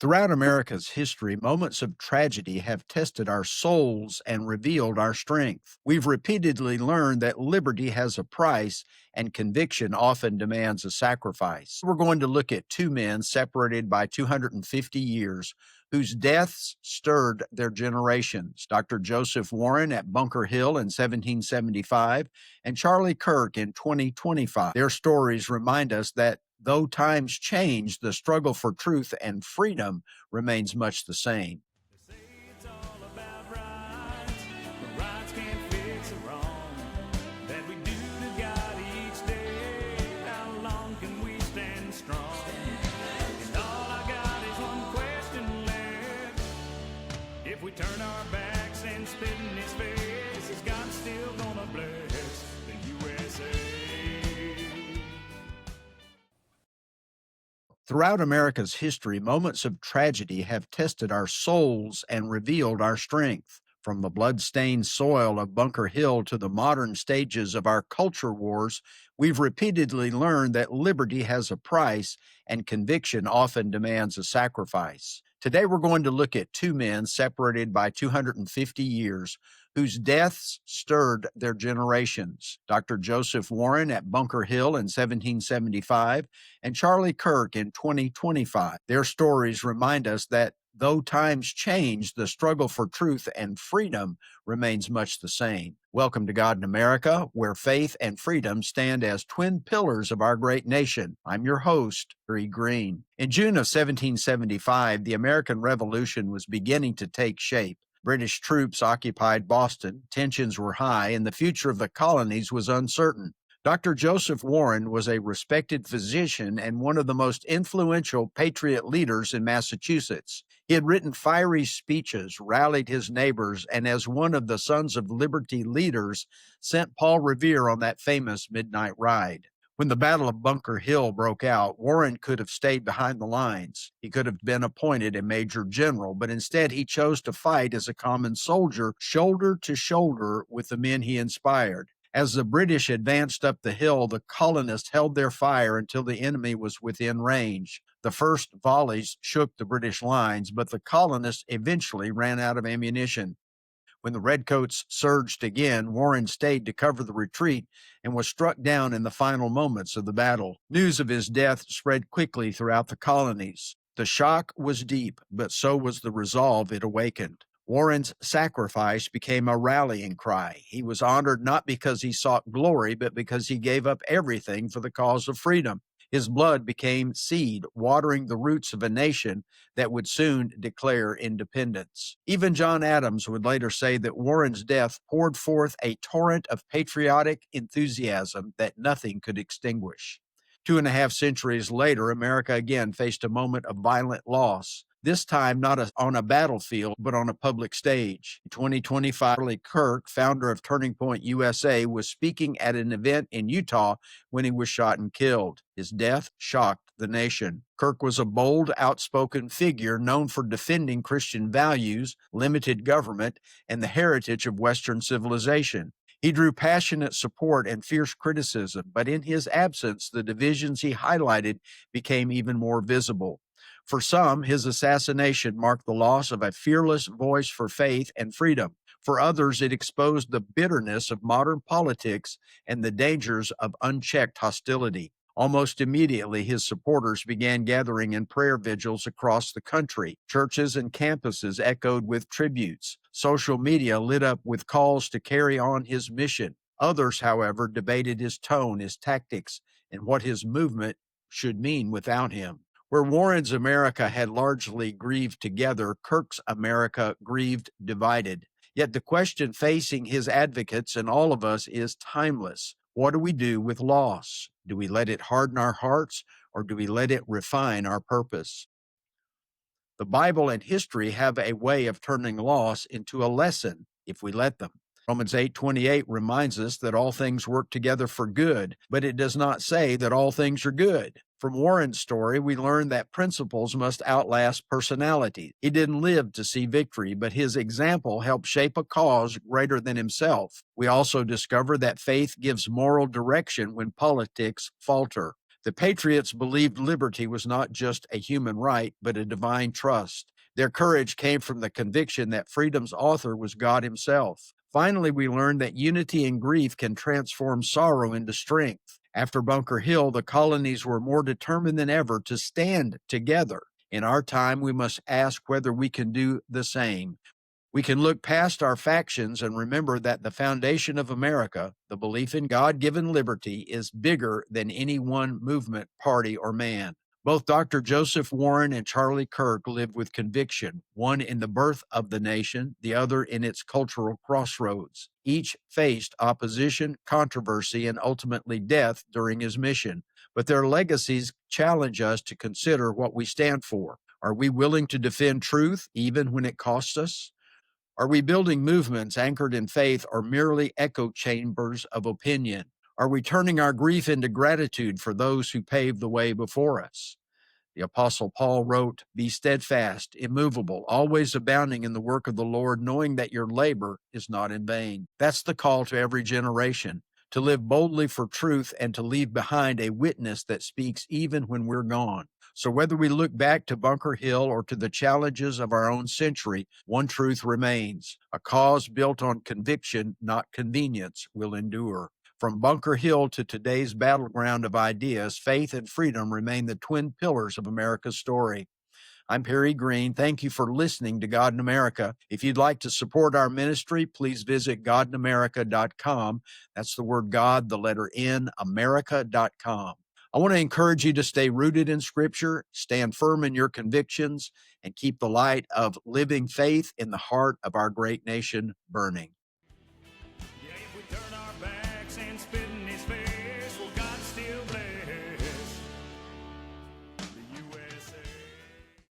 Throughout America's history, moments of tragedy have tested our souls and revealed our strength. We've repeatedly learned that liberty has a price and conviction often demands a sacrifice. We're going to look at two men separated by 250 years whose deaths stirred their generations. Dr. Joseph Warren at Bunker Hill in 1775 and Charlie Kirk in 2025. Their stories remind us that though times change, the struggle for truth and freedom remains much the same. They say it's all about rights, but rights can't fix a wrong that we do to God each day. How long can we stand strong? And all I got is one question left. If we turn our backs and spit in his face, is God still gonna bless the USA? Throughout America's history, moments of tragedy have tested our souls and revealed our strength. From the blood-stained soil of Bunker Hill to the modern stages of our culture wars, we've repeatedly learned that liberty has a price and conviction often demands a sacrifice. Today, we're going to look at two men separated by 250 years whose deaths stirred their generations. Dr. Joseph Warren at Bunker Hill in 1775 and Charlie Kirk in 2025. Their stories remind us that though times change, the struggle for truth and freedom remains much the same. Welcome to God in America, where faith and freedom stand as twin pillars of our great nation. I'm your host, Bree Green. In June of 1775, the American Revolution was beginning to take shape. British troops occupied Boston, tensions were high, and the future of the colonies was uncertain. Dr. Joseph Warren was a respected physician and one of the most influential patriot leaders in Massachusetts. He had written fiery speeches, rallied his neighbors, and as one of the Sons of Liberty leaders, sent Paul Revere on that famous midnight ride. When the Battle of Bunker Hill broke out, Warren could have stayed behind the lines. He could have been appointed a major general, but instead he chose to fight as a common soldier, shoulder to shoulder with the men he inspired. As the British advanced up the hill, the colonists held their fire until the enemy was within range. The first volleys shook the British lines, but the colonists eventually ran out of ammunition. When the Redcoats surged again, Warren stayed to cover the retreat and was struck down in the final moments of the battle. News of his death spread quickly throughout the colonies. The shock was deep, but so was the resolve it awakened. Warren's sacrifice became a rallying cry. He was honored not because he sought glory, but because he gave up everything for the cause of freedom. His blood became seed, watering the roots of a nation that would soon declare independence. Even John Adams would later say that Warren's death poured forth a torrent of patriotic enthusiasm that nothing could extinguish. 2.5 centuries later, America again faced a moment of violent loss. This time not on a battlefield, but on a public stage. In 2025, Charlie Kirk, founder of Turning Point USA, was speaking at an event in Utah when he was shot and killed. His death shocked the nation. Kirk was a bold, outspoken figure known for defending Christian values, limited government, and the heritage of Western civilization. He drew passionate support and fierce criticism, but in his absence, the divisions he highlighted became even more visible. For some, his assassination marked the loss of a fearless voice for faith and freedom. For others, it exposed the bitterness of modern politics and the dangers of unchecked hostility. Almost immediately, his supporters began gathering in prayer vigils across the country. Churches and campuses echoed with tributes. Social media lit up with calls to carry on his mission. Others, however, debated his tone, his tactics, and what his movement should mean without him. Where Warren's America had largely grieved together, Kirk's America grieved divided. Yet the question facing his advocates and all of us is timeless. What do we do with loss? Do we let it harden our hearts, or do we let it refine our purpose? The Bible and history have a way of turning loss into a lesson if we let them. Romans 8:28 reminds us that all things work together for good, but it does not say that all things are good. From Warren's story, we learn that principles must outlast personality. He didn't live to see victory, but his example helped shape a cause greater than himself. We also discover that faith gives moral direction when politics falter. The patriots believed liberty was not just a human right, but a divine trust. Their courage came from the conviction that freedom's author was God himself. Finally, we learned that unity in grief can transform sorrow into strength. After Bunker Hill, the colonies were more determined than ever to stand together. In our time, we must ask whether we can do the same. We can look past our factions and remember that the foundation of America, the belief in God given liberty, is bigger than any one movement, party, or man. Both Dr. Joseph Warren and Charlie Kirk lived with conviction, one in the birth of the nation, the other in its cultural crossroads. Each faced opposition, controversy, and ultimately death during his mission. But their legacies challenge us to consider what we stand for. Are we willing to defend truth even when it costs us? Are we building movements anchored in faith or merely echo chambers of opinion? Are we turning our grief into gratitude for those who paved the way before us? The Apostle Paul wrote, "Be steadfast, immovable, always abounding in the work of the Lord, knowing that your labor is not in vain." That's the call to every generation, to live boldly for truth and to leave behind a witness that speaks even when we're gone. So whether we look back to Bunker Hill or to the challenges of our own century, one truth remains: a cause built on conviction, not convenience, will endure. From Bunker Hill to today's battleground of ideas, faith and freedom remain the twin pillars of America's story. I'm Perry Green. Thank you for listening to God in America. If you'd like to support our ministry, please visit godinamerica.com. That's the word God, the letter N, America.com. I want to encourage you to stay rooted in Scripture, stand firm in your convictions, and keep the light of living faith in the heart of our great nation burning.